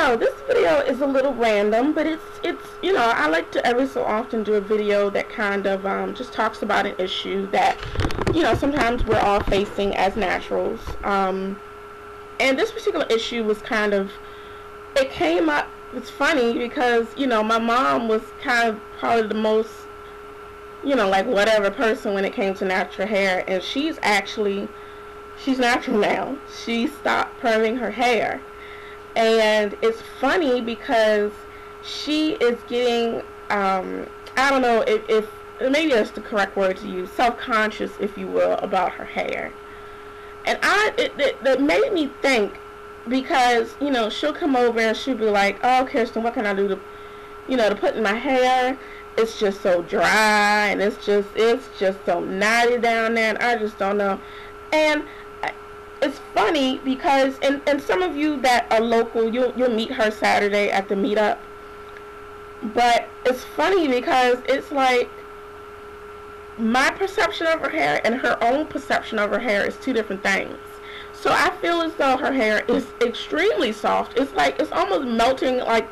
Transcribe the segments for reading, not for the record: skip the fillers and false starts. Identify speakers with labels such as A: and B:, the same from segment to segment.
A: So this video is a little random, but it's you know, I like to every so often do a video that kind of just talks about an issue that, you know, sometimes we're all facing as naturals. And this particular issue was kind of, it came up, it's funny because, you know, my mom was kind of probably the most, you know, like whatever person when it came to natural hair, and she's natural now. She stopped perming her hair. And it's funny because she is getting, I don't know if maybe that's the correct word to use, self-conscious, if you will, about her hair. And it made me think, because, you know, she'll come over and she'll be like, oh, Kirsten, what can I do to, you know, to put in my hair? It's just so dry, and it's just so knotty down there, and I just don't know. And it's funny because, and some of you that are local, you'll meet her Saturday at the meetup. But it's funny because it's like my perception of her hair and her own perception of her hair is two different things. So I feel as though her hair is extremely soft. It's like, it's almost melting, like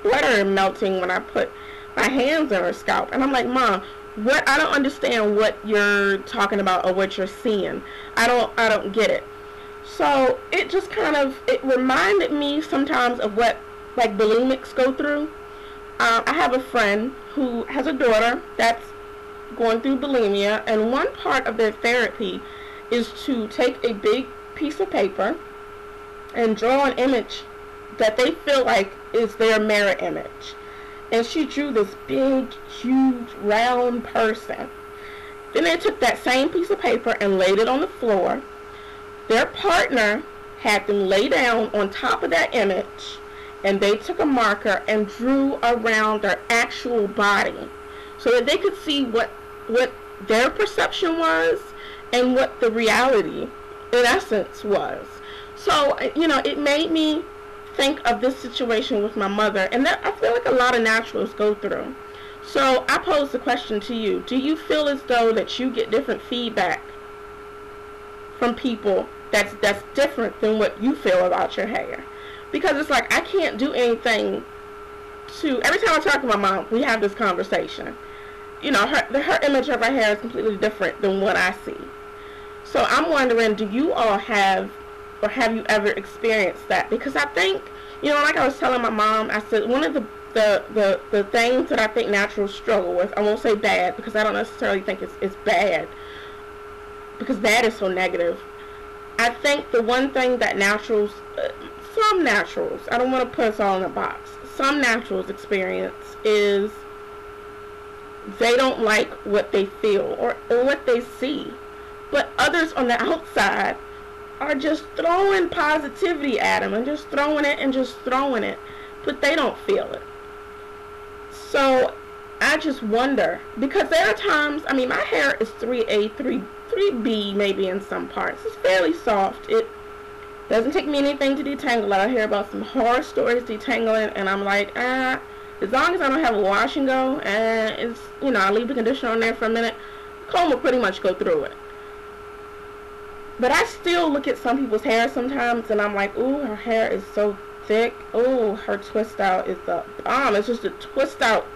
A: butter melting when I put my hands on her scalp. And I'm like, Mom, what? I don't understand what you're talking about or what you're seeing. I don't get it. So it just kind of, it reminded me sometimes of what like bulimics go through. I have a friend who has a daughter that's going through bulimia, and one part of their therapy is to take a big piece of paper and draw an image that they feel like is their mirror image. And she drew this big, huge, round person. Then they took that same piece of paper and laid it on the floor. Their partner had them lay down on top of that image, and they took a marker and drew around their actual body so that they could see what their perception was and what the reality in essence was. So, you know, it made me think of this situation with my mother, and that I feel like a lot of naturals go through. So I pose the question to you: do you feel as though that you get different feedback from people that's different than what you feel about your hair? Because it's like, I can't do anything to, every time I talk to my mom, we have this conversation. You know, her image of her hair is completely different than what I see. So I'm wondering, do you all have, or have you ever experienced that? Because I think, you know, like I was telling my mom, I said one of the things that I think naturals struggle with, I won't say bad, because I don't necessarily think it's bad, because bad is so negative. I think the one thing that naturals, some naturals, I don't want to put us all in a box, some naturals experience is they don't like what they feel or what they see. But others on the outside are just throwing positivity at them and just throwing it and just throwing it, but they don't feel it. So I just wonder, because there are times, I mean, my hair is 3A, 3B maybe in some parts. It's fairly soft. It doesn't take me anything to detangle it. I hear about some horror stories detangling, and I'm like, as long as I don't have a wash and go, and it's, you know, I leave the conditioner on there for a minute, comb will pretty much go through it. But I still look at some people's hair sometimes, and I'm like, ooh, her hair is so thick. Ooh, her twist out is the bomb. It's just a twist out.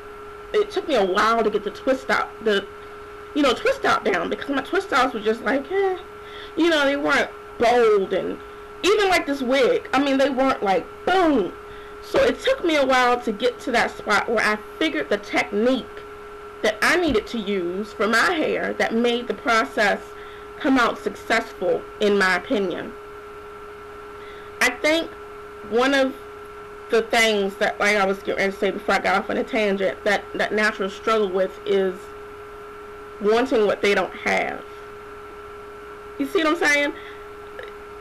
A: It took me a while to get the twist out, twist out down, because my twist outs were just like, you know, they weren't bold, and even like this wig, I mean, they weren't like, boom. So it took me a while to get to that spot where I figured the technique that I needed to use for my hair that made the process come out successful, in my opinion. I think one of the things that, like I was getting ready to say before I got off on a tangent, that naturals struggle with is wanting what they don't have. You see what I'm saying?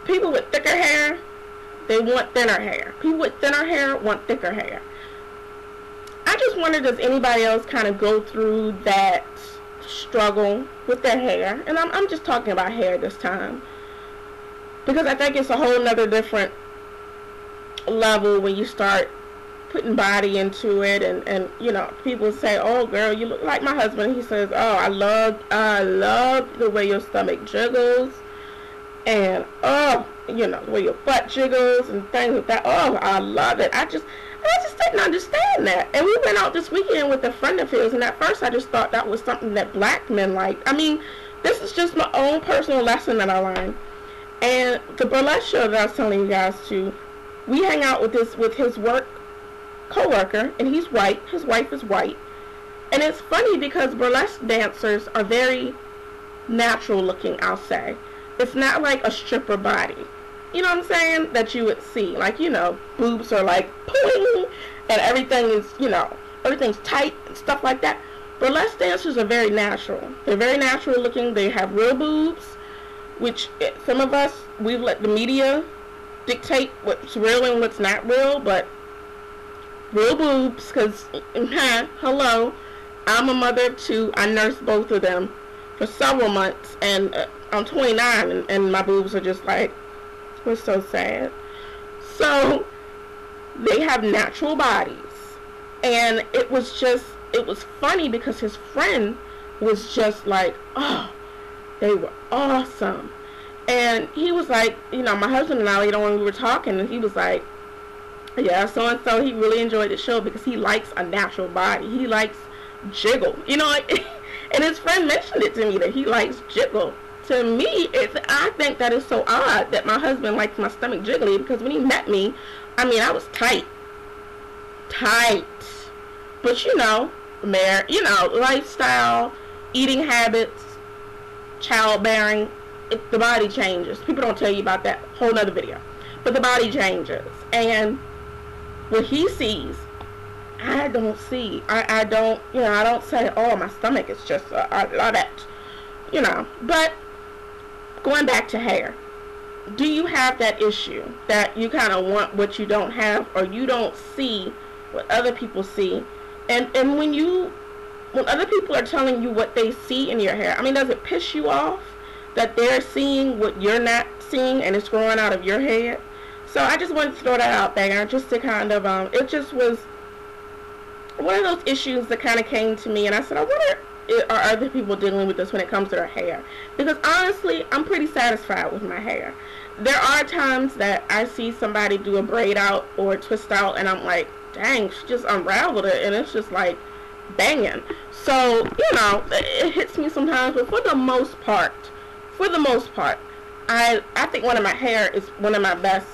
A: People with thicker hair, they want thinner hair. People with thinner hair want thicker hair. I just wonder, does anybody else kind of go through that struggle with their hair? And I'm just talking about hair this time, because I think it's a whole nother different level when you start putting body into it, and you know, people say, oh girl, you look like my husband. He says, oh, I love the way your stomach jiggles, And, oh, you know, where your butt jiggles and things like that. Oh, I love it. I just didn't understand that. And we went out this weekend with a friend of his, and at first I just thought that was something that black men liked. I mean, this is just my own personal lesson that I learned. And the burlesque show that I was telling you guys to, we hang out with his work co-worker, and he's white. His wife is white. And it's funny because burlesque dancers are very natural looking, I'll say. It's not like a stripper body. You know what I'm saying? That you would see. Like, you know, boobs are like pulling and everything is, you know, everything's tight and stuff like that. Burlesque dancers are very natural. They're very natural looking. They have real boobs, which some of us, we've let the media dictate what's real and what's not real, but real boobs, because, hello, I'm a mother of two. I nursed both of them for several months, and I'm 29, and my boobs are just like, we're so sad. So, they have natural bodies, and it was funny because his friend was just like, oh, they were awesome. And he was like, you know, my husband and I, you know, when we were talking, and he was like, yeah, so-and-so, he really enjoyed the show because he likes a natural body. He likes jiggle, you know, and his friend mentioned it to me that he likes jiggle. To me, I think that is so odd that my husband likes my stomach jiggly, because when he met me, I mean, I was tight. But you know, lifestyle, eating habits, childbearing, the body changes. People don't tell you about that. Whole nother video. But the body changes, and what he sees, I don't see. I don't, you know, I don't say, oh, my stomach is just, I love it, you know. But going back to hair, do you have that issue that you kind of want what you don't have, or you don't see what other people see? And when other people are telling you what they see in your hair, I mean, does it piss you off that they're seeing what you're not seeing and it's growing out of your head? So I just wanted to throw that out there, just to kind of, it just was one of those issues that kind of came to me, and I said, I wonder, are other people dealing with this when it comes to their hair? Because honestly, I'm pretty satisfied with my hair. There are times that I see somebody do a braid out or a twist out, and I'm like, dang, she just unraveled it, and it's just like banging. So, you know, it hits me sometimes, but for the most part, I think one of my hair is one of my best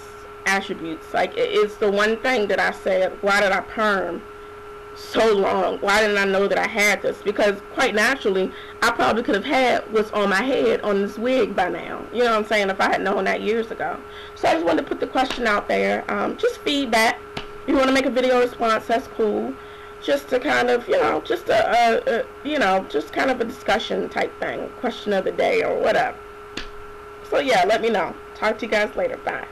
A: attributes. Like, it's the one thing that I said, why did I perm so long? Why didn't I know that I had this? Because quite naturally, I probably could have had what's on my head on this wig by now. You know what I'm saying? If I had known that years ago. So I just wanted to put the question out there. Just feedback. If you want to make a video response, that's cool. Just to kind of, you know, just just kind of a discussion type thing. Question of the day or whatever. So yeah, let me know. Talk to you guys later. Bye.